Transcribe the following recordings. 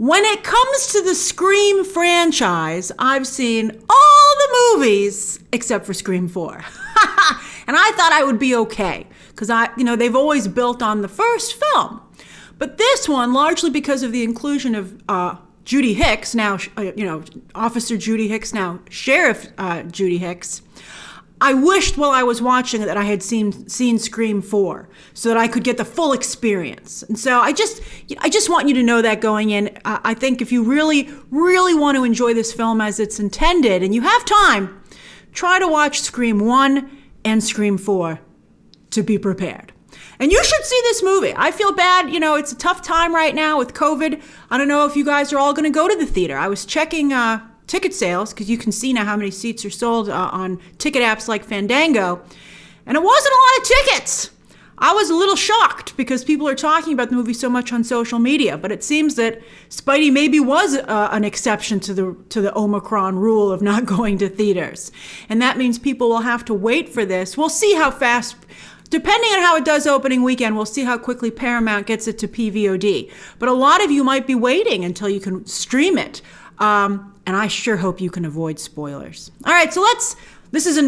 When it comes to the Scream franchise, I've seen all the movies except for Scream 4. And I thought I would be okay because they've always built on the first film. But this one, largely because of the inclusion of Judy Hicks, now, Officer Judy Hicks, now Sheriff Judy Hicks, I wished while I was watching it that I had seen Scream 4 so that I could get the full experience. And so I just want you to know that going in. I think if you really, really want to enjoy this film as it's intended and you have time, try to watch Scream 1 and Scream 4 to be prepared. And you should see this movie. I feel bad. It's a tough time right now with COVID. I don't know if you guys are all going to go to the theater. I was checking ticket sales because you can see now how many seats are sold on ticket apps like Fandango. And it wasn't a lot of tickets. I was a little shocked because people are talking about the movie so much on social media. But it seems that Spidey maybe was an exception to the Omicron rule of not going to theaters. And that means people will have to wait for this. We'll see how fast... Depending on how it does opening weekend, we'll see how quickly Paramount gets it to PVOD. But a lot of you might be waiting until you can stream it. And I sure hope you can avoid spoilers. All right, so this is a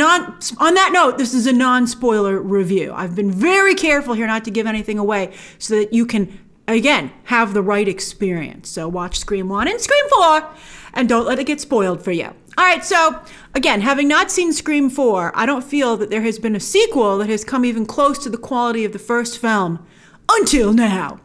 non-spoiler review. I've been very careful here not to give anything away so that you can, again, have the right experience. So watch Scream 1 and Scream 4 and don't let it get spoiled for you. All right, so again, having not seen Scream 4, I don't feel that there has been a sequel that has come even close to the quality of the first film until now.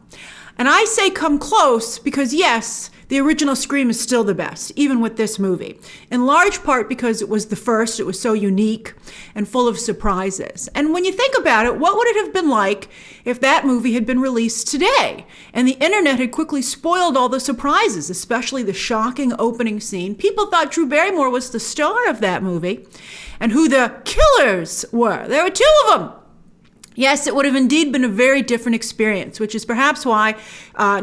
And I say come close because, yes, the original Scream is still the best, even with this movie. In large part because it was the first, it was so unique and full of surprises. And when you think about it, what would it have been like if that movie had been released today? And the internet had quickly spoiled all the surprises, especially the shocking opening scene. People thought Drew Barrymore was the star of that movie and who the killers were. There were two of them. Yes, it would have indeed been a very different experience, which is perhaps why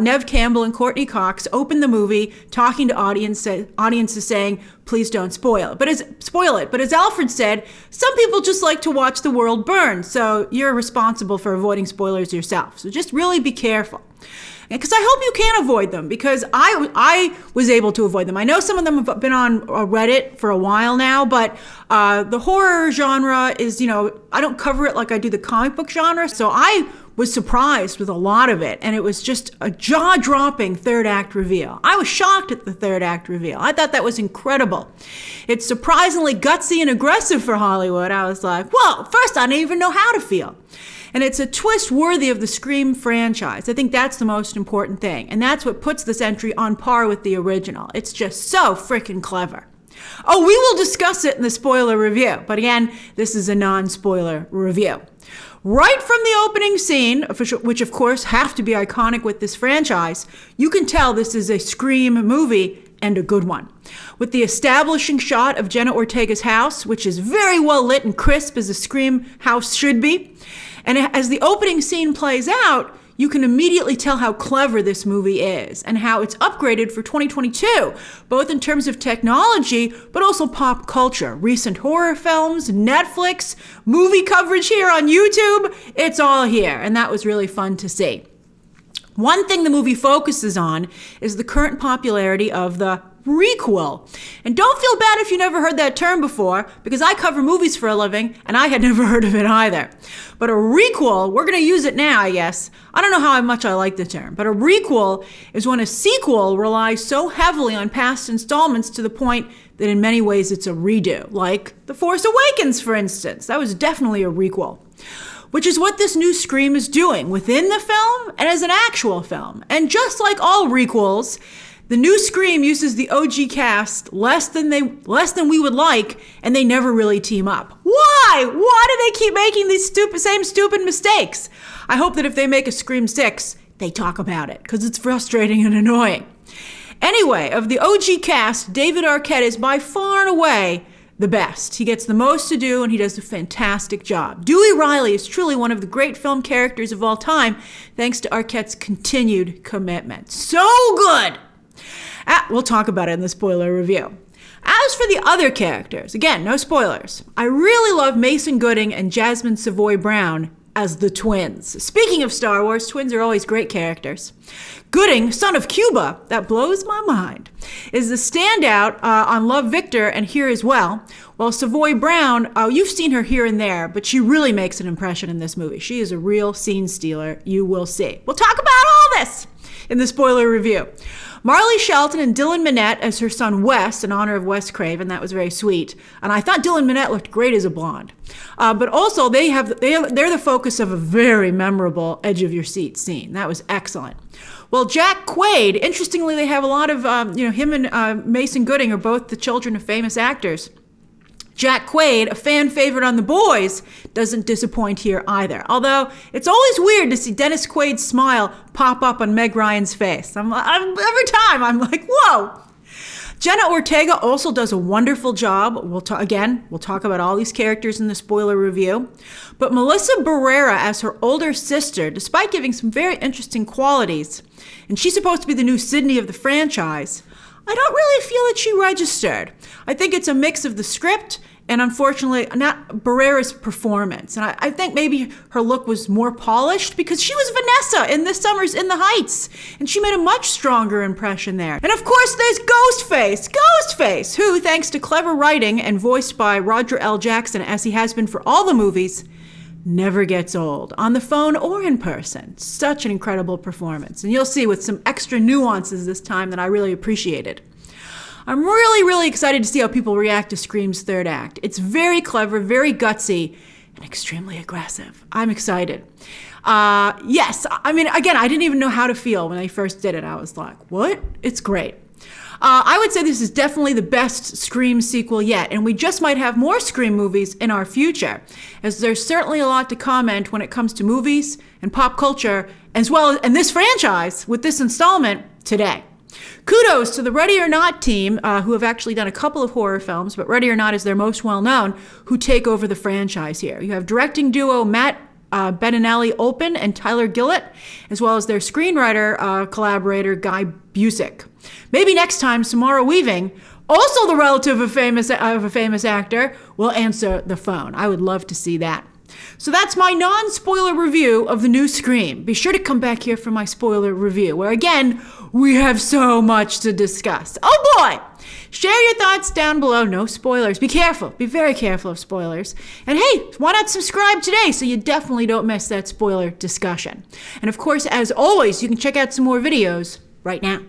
Neve Campbell and Courtney Cox opened the movie talking to audiences saying, please don't spoil it. But as Alfred said, some people just like to watch the world burn, so you're responsible for avoiding spoilers yourself. So just really be careful. Because I hope you can avoid them, because I was able to avoid them. I know some of them have been on Reddit for a while now, but the horror genre is, I don't cover it like I do the comic book genre, so I was surprised with a lot of it, and it was just a jaw-dropping third act reveal. I was shocked at the third act reveal. I thought that was incredible. It's surprisingly gutsy and aggressive for Hollywood. I was like, well, first I didn't even know how to feel. And it's a twist worthy of the Scream franchise. I think that's the most important thing. And that's what puts this entry on par with the original. It's just so freaking clever. Oh, we will discuss it in the spoiler review. But again, this is a non-spoiler review. Right from the opening scene, which of course have to be iconic with this franchise, you can tell this is a Scream movie and a good one. With the establishing shot of Jenna Ortega's house, which is very well lit and crisp as a Scream house should be. And as the opening scene plays out, you can immediately tell how clever this movie is and how it's upgraded for 2022, both in terms of technology, but also pop culture. Recent horror films, Netflix, movie coverage here on YouTube, it's all here. And that was really fun to see. One thing the movie focuses on is the current popularity of the requel. And don't feel bad if you never heard that term before, because I cover movies for a living and I had never heard of it either. But a requel, we're going to use it now, I guess. I don't know how much I like the term, but a requel is when a sequel relies so heavily on past installments to the point that in many ways it's a redo, like The Force Awakens, for instance. That was definitely a requel. Which is what this new Scream is doing within the film and as an actual film. And just like all requels, the new Scream uses the OG cast less than we would like, and they never really team up. Why? Why do they keep making these same stupid mistakes? I hope that if they make a Scream 6, they talk about it, because it's frustrating and annoying. Anyway, of the OG cast, David Arquette is by far and away the best. He gets the most to do, and he does a fantastic job. Dewey Riley is truly one of the great film characters of all time, thanks to Arquette's continued commitment. So good! We'll talk about it in the spoiler review. As for the other characters, again, no spoilers. I really love Mason Gooding and Jasmine Savoy Brown as the twins. Speaking of Star Wars, twins are always great characters. Gooding, son of Cuba, that blows my mind, is the standout on Love Victor and here as well. While Savoy Brown, you've seen her here and there, but she really makes an impression in this movie. She is a real scene stealer, you will see. We'll talk about all this in the spoiler review. Marley Shelton and Dylan Minnette as her son Wes, in honor of Wes Craven. That was very sweet. And I thought Dylan Minnette looked great as a blonde. But also, they're the focus of a very memorable edge-of-your-seat scene. That was excellent. Well, Jack Quaid, interestingly, they have a lot of, him and Mason Gooding are both the children of famous actors. Jack Quaid, a fan favorite on The Boys, doesn't disappoint here either. Although, it's always weird to see Dennis Quaid's smile pop up on Meg Ryan's face. Every time, I'm like, whoa! Jenna Ortega also does a wonderful job. We'll talk about all these characters in the spoiler review. But Melissa Barrera as her older sister, despite giving some very interesting qualities, and she's supposed to be the new Sydney of the franchise, I don't really feel that she registered. I think it's a mix of the script and, unfortunately, not Barrera's performance. And I think maybe her look was more polished because she was Vanessa in This Summer's In the Heights, and she made a much stronger impression there. And, of course, there's Ghostface, who, thanks to clever writing and voiced by Roger L. Jackson, as he has been for all the movies, never gets old, on the phone or in person. Such an incredible performance. And you'll see with some extra nuances this time that I really appreciated. I'm really, really excited to see how people react to Scream's third act. It's very clever, very gutsy, and extremely aggressive. I'm excited. Yes, I mean, again, I didn't even know how to feel when I first did it. I was like, what? It's great. I would say this is definitely the best Scream sequel yet, and we just might have more Scream movies in our future, as there's certainly a lot to comment when it comes to movies and pop culture, as well as and this franchise with this installment today. Kudos to the Ready or Not team, who have actually done a couple of horror films, but Ready or Not is their most well-known, who take over the franchise here. You have directing duo Matt Bettinelli-Olpin and Tyler Gillett, as well as their screenwriter collaborator Guy Busick. Maybe next time, Samara Weaving, also the relative of a famous actor, will answer the phone. I would love to see that. So that's my non-spoiler review of the new Scream. Be sure to come back here for my spoiler review, where again, we have so much to discuss. Oh boy! Share your thoughts down below. No spoilers. Be careful. Be very careful of spoilers. And hey, why not subscribe today so you definitely don't miss that spoiler discussion? And of course, as always, you can check out some more videos right now.